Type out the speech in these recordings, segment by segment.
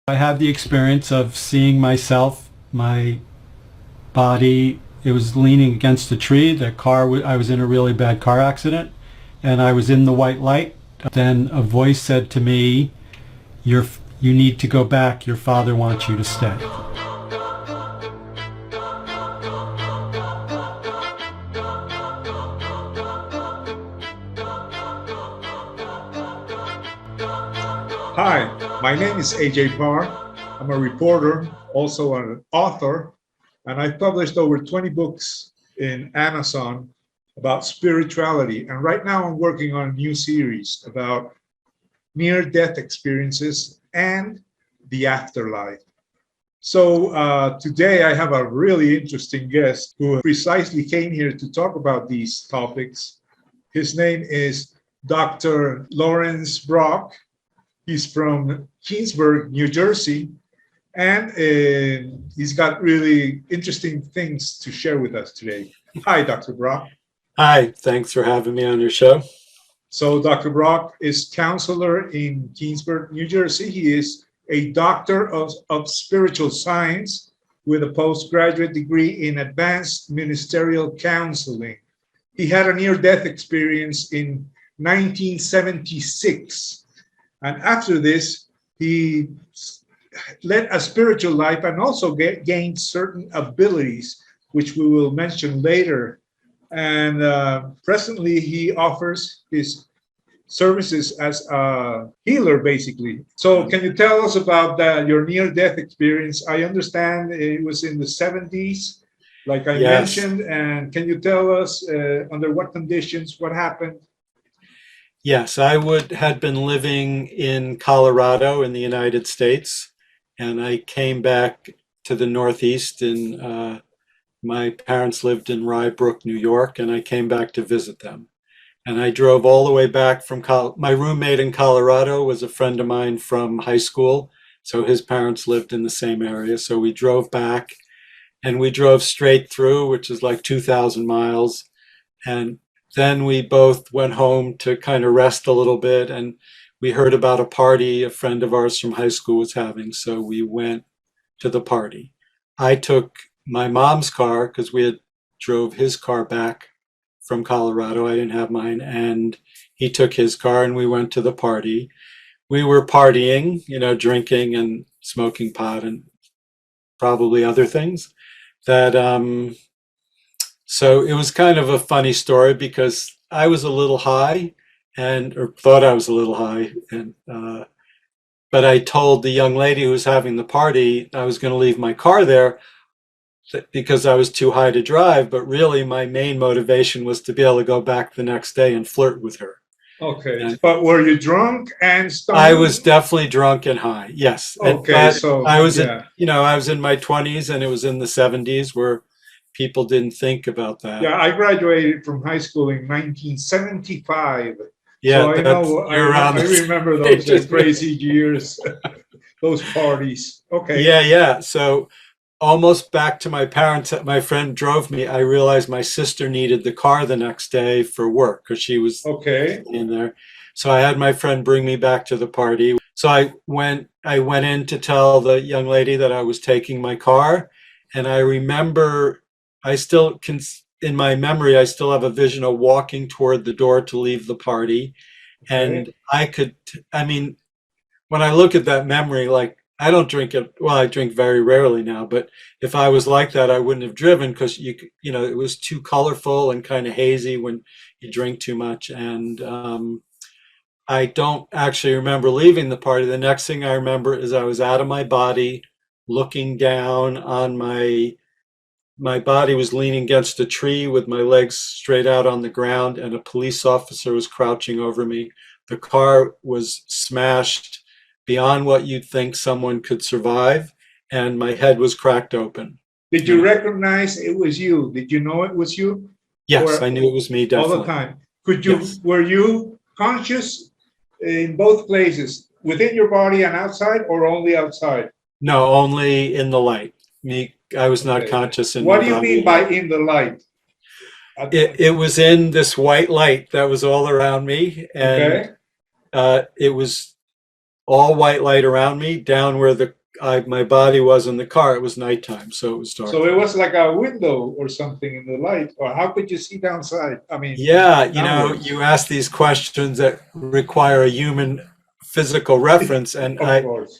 I have the experience of seeing myself, my body. It was leaning against a tree. I was in a really bad car accident, and I was in the white light. Then a voice said to me, you need to go back. Your father wants you to stay." Hi, my name is AJ Parr. I'm a reporter, also an author, and I've published over 20 books in Amazon about spirituality. And right now I'm working on a new series about near-death experiences and the afterlife. So today I have a really interesting guest who precisely came here to talk about these topics. His name is Dr. Laurence Brock. He's from Keansburg, New Jersey, and he's got really interesting things to share with us today. Hi, Dr. Brock. Hi, thanks for having me on your show. So Dr. Brock is counselor in Keansburg, New Jersey. He is a Doctor of Spiritual Science with a postgraduate degree in Advanced Ministerial Counseling. He had a near-death experience in 1976. And after this, he led a spiritual life and also gained certain abilities, which we will mention later. And presently, he offers his services as a healer, basically. So can you tell us about your near-death experience? I understand it was in the 70s, like I mentioned. And can you tell us under what conditions, what happened? Yes, I had been living in Colorado in the United States, and I came back to the Northeast. My parents lived in Rye Brook, New York, and I came back to visit them. And I drove all the way back from my roommate in Colorado was a friend of mine from high school, so his parents lived in the same area. So we drove back, and we drove straight through, which is like 2,000 miles, and then we both went home to kind of rest a little bit, and we heard about a party a friend of ours from high school was having, so we went to the party. I took my mom's car because we had drove his car back from Colorado. I didn't have mine, and he took his car, and we went to the party. We were partying, drinking and smoking pot and probably other things that so it was kind of a funny story because I was a little high or thought I was a little high. But I told the young lady who was having the party I was going to leave my car there because I was too high to drive. But really my main motivation was to be able to go back the next day and flirt with her. Okay. But were you drunk and stoned? I was definitely drunk and high. Yes. Okay. So I was I was in my 20s, and it was in the 70s where people didn't think about that. Yeah, I graduated from high school in 1975. Yeah, so I remember those crazy years, those parties. Okay. Yeah. So almost back to my parents, my friend drove me. I realized my sister needed the car the next day for work because she was in there. So I had my friend bring me back to the party. So I went in to tell the young lady that I was taking my car, and I remember in my memory, I still have a vision of walking toward the door to leave the party. And when I look at that memory, like I don't drink it. Well, I drink very rarely now, but if I was like that, I wouldn't have driven because it was too colorful and kind of hazy when you drink too much. And I don't actually remember leaving the party. The next thing I remember is I was out of my body, looking down on my body was leaning against a tree with my legs straight out on the ground, and a police officer was crouching over me. The car was smashed beyond what you'd think someone could survive, and my head was cracked open. Did you recognize it was you? Did you know it was you? Yes, I knew it was me, definitely. All the time. Were you conscious in both places, within your body and outside, or only outside? No, only in the light. I was not conscious in my body. What do you mean by in the light? It was in this white light that was all around me, and it was all white light around me, down where my body was in the car. It was nighttime, so it was dark. So it was like a window or something in the light, or how could you see downside? I mean, Yeah, downwards. you ask these questions that require a human physical reference, and Of course.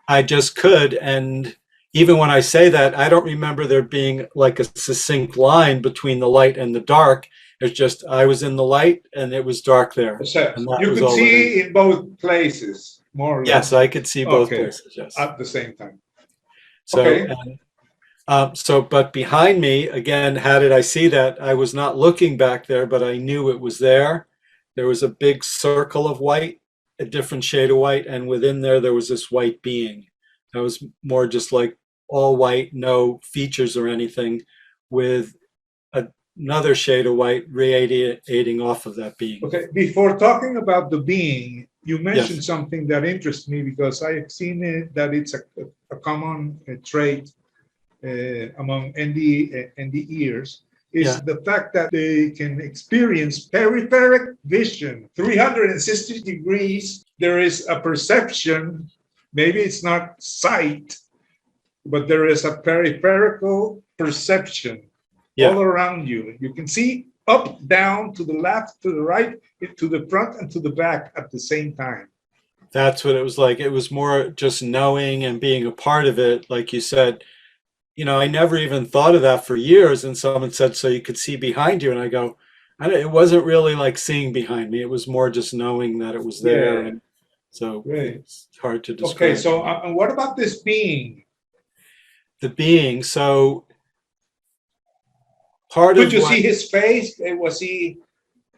I just could. And even when I say that, I don't remember there being like a succinct line between the light and the dark. It's just I was in the light and it was dark there. So And that you was could all that see in both places, more or yes, less. I could see both Okay, places. Yes. at the same time. So, Okay. but behind me, again, how did I see that? I was not looking back there, but I knew it was there. There was a big circle of white, a different shade of white, and within there was this white being. That was more just like all white, no features or anything, with another shade of white radiating off of that being. Okay. Before talking about the being, you mentioned Yes. something that interests me because I've seen it, that it's a common trait among NDEers, is Yeah. the fact that they can experience peripheric vision, 360 degrees. There is a perception, maybe it's not sight, but there is a peripheral perception Yeah. all around you. You can see up, down, to the left, to the right, to the front, and to the back at the same time. That's what it was like. It was more just knowing and being a part of it. Like you said, I never even thought of that for years. And someone said, so you could see behind you. And I go, it wasn't really like seeing behind me. It was more just knowing that it was there. Yeah. And so Great. it's hard to describe. Okay, so and what about this being? The being. So part Could of you what, see his face? Was he?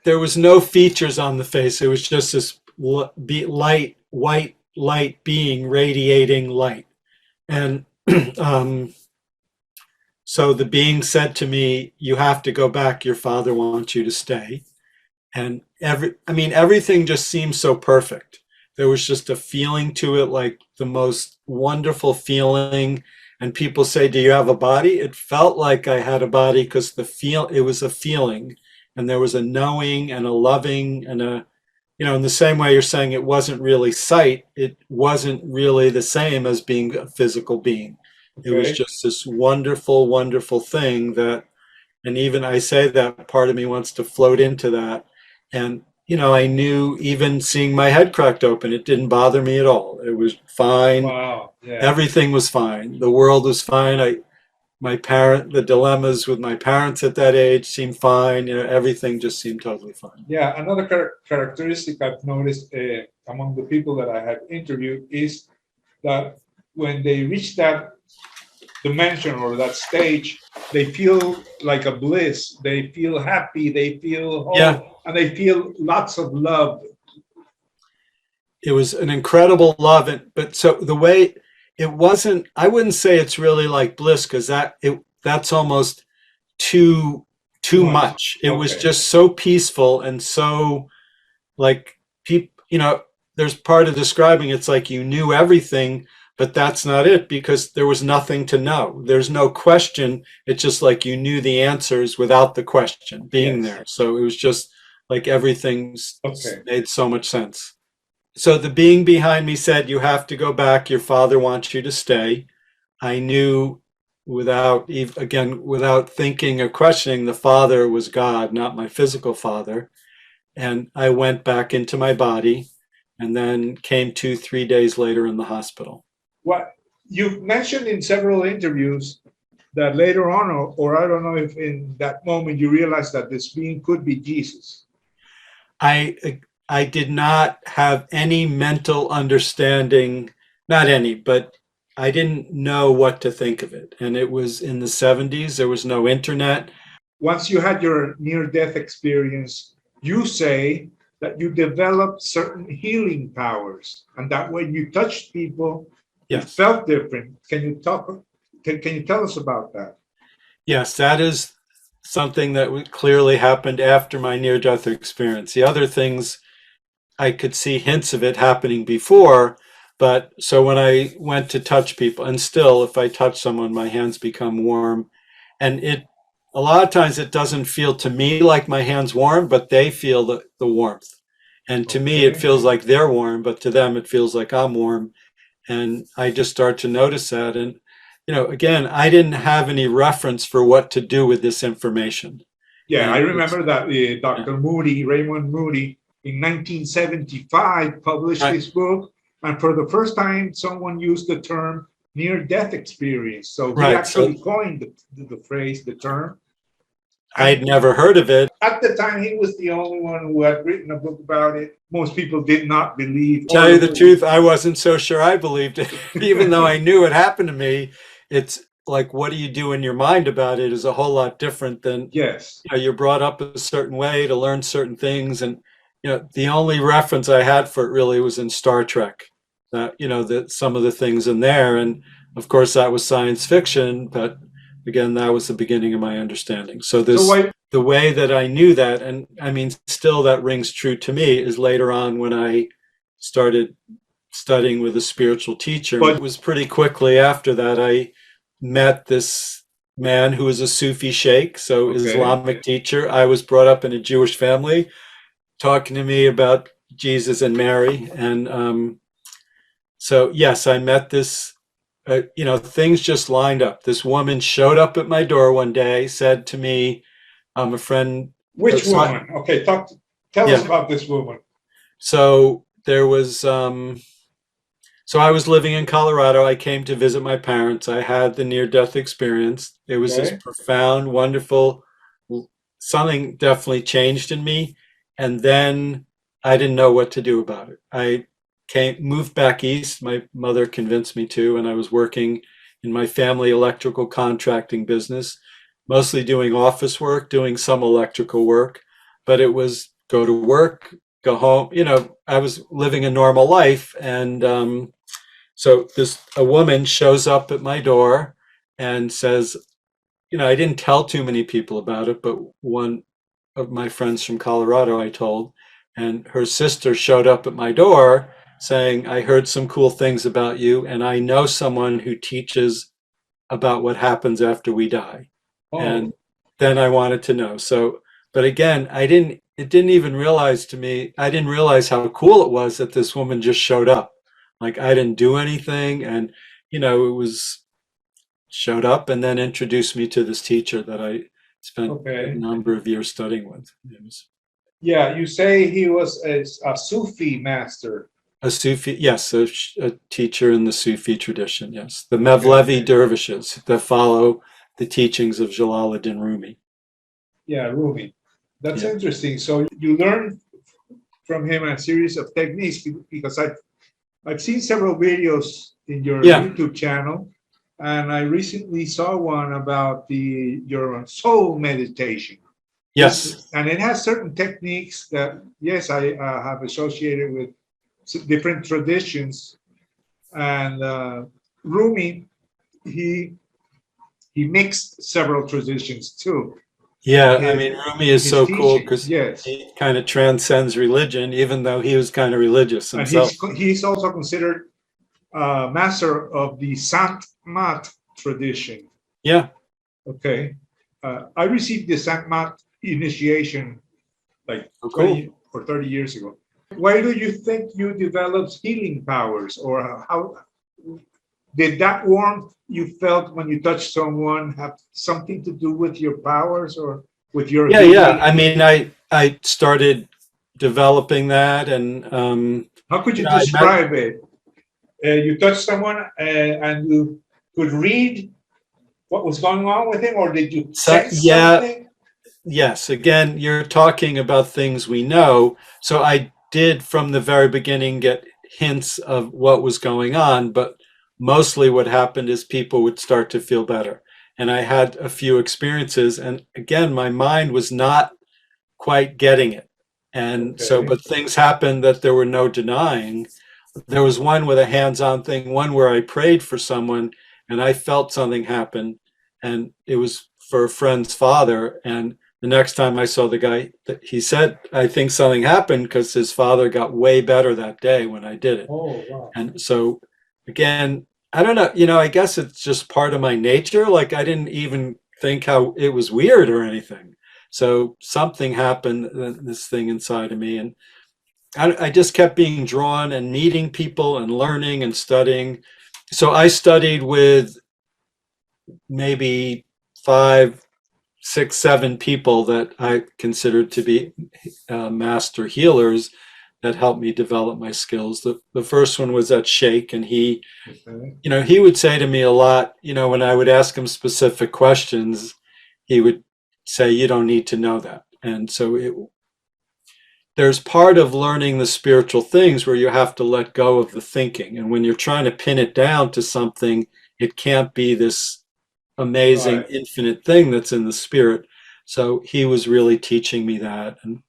there was no features on the face. It was just this light, white light being radiating light. And so the being said to me, you have to go back. Your father wants you to stay. And everything just seemed so perfect. There was just a feeling to it, like the most wonderful feeling. And people say, do you have a body? It felt like I had a body because it was a feeling. And there was a knowing and a loving and in the same way you're saying it wasn't really sight, it wasn't really the same as being a physical being. It was Okay. just this wonderful, wonderful thing that, and even I say that part of me wants to float into that. And, I knew even seeing my head cracked open, it didn't bother me at all. It was fine. Wow. Yeah. Everything was fine. The world was fine. The dilemmas with my parents at that age seemed fine. Everything just seemed totally fine. Yeah. Another characteristic I've noticed among the people that I have interviewed is that when they reach that dimension or that stage, they feel like a bliss. They feel happy. They feel whole, Yeah. and they feel lots of love. It was an incredible love. But so the way it wasn't, I wouldn't say it's really like bliss because that's almost too much. It was just so peaceful and so like people, there's part of describing it's like you knew everything, but that's not it because there was nothing to know. There's no question. It's just like you knew the answers without the question being there. So it was just like everything made so much sense. So the being behind me said, you have to go back. Your father wants you to stay. I knew without thinking or questioning, the father was God, not my physical father. And I went back into my body and then came 2-3 days later in the hospital. What you've mentioned in several interviews that later on, or I don't know if in that moment you realized that this being could be Jesus. I did not have any mental understanding, not any, but I didn't know what to think of it. And it was in the 70s. There was no internet. Once you had your near-death experience, you say that you developed certain healing powers and that when you touched people, it felt different. Can you tell us about that? Yes, that is something that clearly happened after my near-death experience. The other things, I could see hints of it happening before, but so when I went to touch people, and still if I touch someone, my hands become warm. And a lot of times it doesn't feel to me like my hands warm, but they feel the warmth. And to me, it feels like they're warm, but to them, it feels like I'm warm. And I just start to notice that. And, again, I didn't have any reference for what to do with this information. Yeah, And I remember that Dr. Moody, Raymond Moody, in 1975 published Right. this book. And for the first time, someone used the term near-death experience. So he Right. actually coined the phrase, the term. I'd never heard of it. At the time, he was the only one who had written a book about it. Most people did not believe. Tell you the truth, I wasn't so sure I believed it. Even though I knew it happened to me, it's like, what do you do in your mind about it is a whole lot different than, Yes. You're brought up a certain way to learn certain things. And, the only reference I had for it really was in Star Trek, that some of the things in there. And of course, that was science fiction, but again, that was the beginning of my understanding. So the way that I knew that, and I mean, still that rings true to me, is later on when I started studying with a spiritual teacher. But it was pretty quickly after that I met this man who was a Sufi sheikh, so Islamic teacher. I was brought up in a Jewish family, talking to me about Jesus and Mary. And so, yes, I met this, things just lined up. This woman showed up at my door one day, said to me, I'm a friend. Which woman? Okay, tell us about this woman. So there was, so I was living in Colorado. I came to visit my parents. I had the near-death experience. It was this profound, wonderful, something definitely changed in me. And then I didn't know what to do about it. I moved back east. My mother convinced me to, and I was working in my family electrical contracting business, mostly doing office work, doing some electrical work, but it was go to work, go home. I was living a normal life. And so a woman shows up at my door and says, I didn't tell too many people about it, but one of my friends from Colorado I told, and her sister showed up at my door saying, I heard some cool things about you, and I know someone who teaches about what happens after we die. And then I wanted to know. So, but again, it didn't even realize to me, I didn't realize how cool it was that this woman just showed up. Like I didn't do anything. And, it was showed up and then introduced me to this teacher that I spent a number of years studying with. Yeah, you say he was a Sufi master. A Sufi, yes, a teacher in the Sufi tradition, yes. The Mevlevi dervishes that follow the teachings of Jalaluddin Rumi. Yeah, Rumi. That's interesting. So you learned from him a series of techniques, because I've seen several videos in your YouTube channel, and I recently saw one about your soul meditation. Yes. And it has certain techniques that, yes, I have associated with different traditions. And Rumi, he mixed several traditions too. Yeah, I mean, Rumi is so cool because he kind of transcends religion, even though he was kind of religious himself. And he's also considered master of the Sant Mat tradition. Yeah. Okay. I received the Sant Mat initiation like 20 or 30 years ago. Why do you think you developed healing powers, or how did that warmth you felt when you touched someone have something to do with your powers or with your healing? I mean, I started developing that, and how could you describe it? You touched someone and you could read what was going on with him, or did you sense something? Yes. Again, you're talking about things we know. So I did from the very beginning get hints of what was going on, but mostly what happened is people would start to feel better. And I had a few experiences, and again, my mind was not quite getting it. And so, but things happened that there were no denying. There was one with a hands-on thing, one where I prayed for someone and I felt something happen, and it was for a friend's father. And the next time I saw the guy, he said, I think something happened because his father got way better that day when I did it. Oh, wow. And so again, I don't know, I guess it's just part of my nature. Like I didn't even think how it was weird or anything. So something happened, this thing inside of me. And I just kept being drawn and meeting people and learning and studying. So I studied with maybe 5, 6, 7 people that I considered to be master healers that helped me develop my skills. The first one was at Shake, and he, Okay. he would say to me a lot, when I would ask him specific questions, he would say, "You don't need to know that." And so there's part of learning the spiritual things where you have to let go of the thinking. And when you're trying to pin it down to something, it can't be this amazing Right. infinite thing that's in the spirit. So he was really teaching me that. And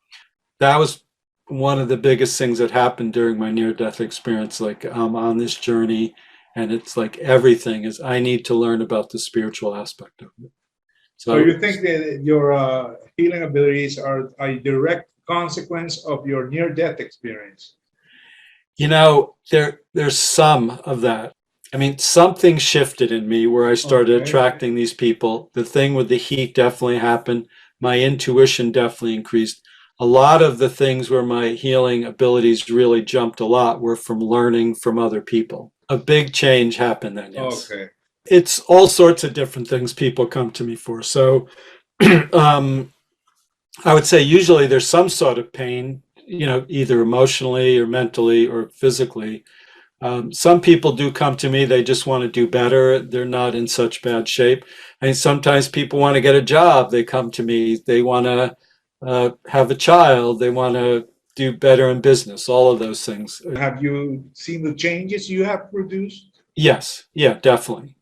that was one of the biggest things that happened during my near-death experience. Like, I'm on this journey, and it's like everything is, I need to learn about the spiritual aspect of it. So you think that your healing abilities are a direct consequence of your near-death experience? There's some of that. I mean, something shifted in me where I started attracting these people. The thing with the heat definitely happened. My intuition definitely increased. A lot of the things where my healing abilities really jumped a lot were from learning from other people. A big change happened then, yes. Okay. It's all sorts of different things people come to me for. So I would say usually there's some sort of pain, either emotionally or mentally or physically. Some people do come to me, they just want to do better. They're not in such bad shape. And sometimes people want to get a job. They come to me, they want to have a child, they want to do better in business, all of those things. Have you seen the changes you have produced? Yes, yeah, definitely.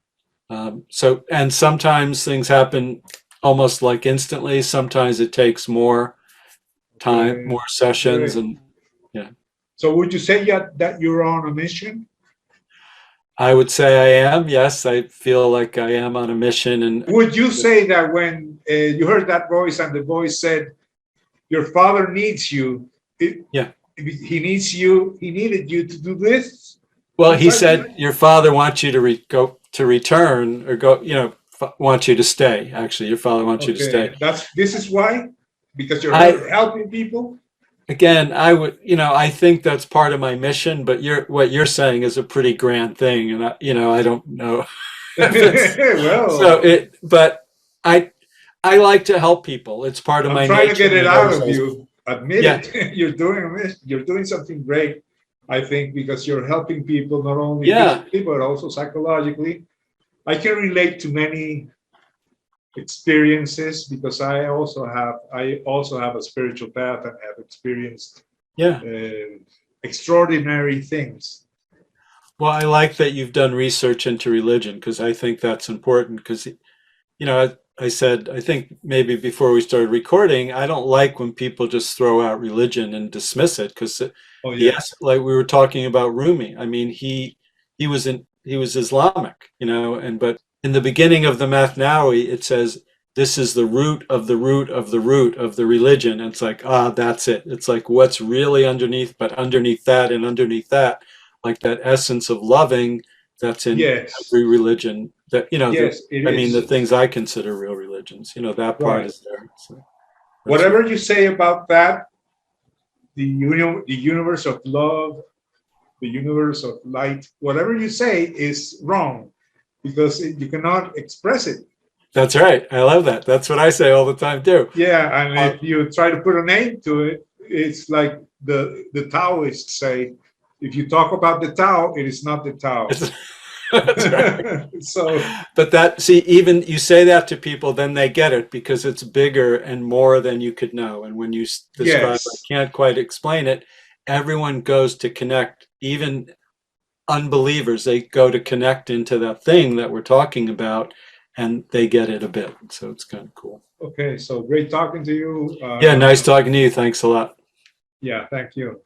And sometimes things happen almost like instantly. Sometimes it takes more time, more sessions, Great. and yeah. So would you say that you're on a mission? I would say I am. Yes, I feel like I am on a mission. And would you say that when you heard that voice and the voice said, "Your father needs you," yeah. he needs you, he needed you to do this? Well, he said your father wants you to go to return or go. Wants you to stay. Actually, your father wants you to stay. This is why, because you're helping people. Again, I think that's part of my mission, but what you're saying is a pretty grand thing, and I don't know. Well, but I like to help people. It's part of my nature. I'm trying to get it out of you. Admit it. You're doing something great, I think, because you're helping people not only physically but also psychologically. I can relate to many experiences because I also have a spiritual path and have experienced extraordinary things. Well, I like that you've done research into religion, because I think that's important. Because I said, I think maybe before we started recording, I don't like when people just throw out religion and dismiss it, because yes, like we were talking about Rumi. I mean, he was Islamic, but in the beginning of the Mathnawi, it says this is the root of the root of the root of the religion. And it's like, that's it. It's like what's really underneath, but underneath that and underneath that, like that essence of loving that's in every religion. That the things I consider real religions, that part is there. So whatever you say about that, the universe of love, the universe of light, whatever you say is wrong, because you cannot express it. That's right. I love that. That's what I say all the time too. Yeah, and if you try to put a name to it, it's like the Taoists say, if you talk about the Tao, it is not the Tao. That's right. But even you say that to people, then they get it, because it's bigger and more than you could know. And when you describe, I can't quite explain it, everyone goes to connect, even unbelievers, they go to connect into that thing that we're talking about, and they get it a bit. So it's kind of cool. Okay, so great talking to you. Nice talking to you. Thanks a lot. Yeah, thank you.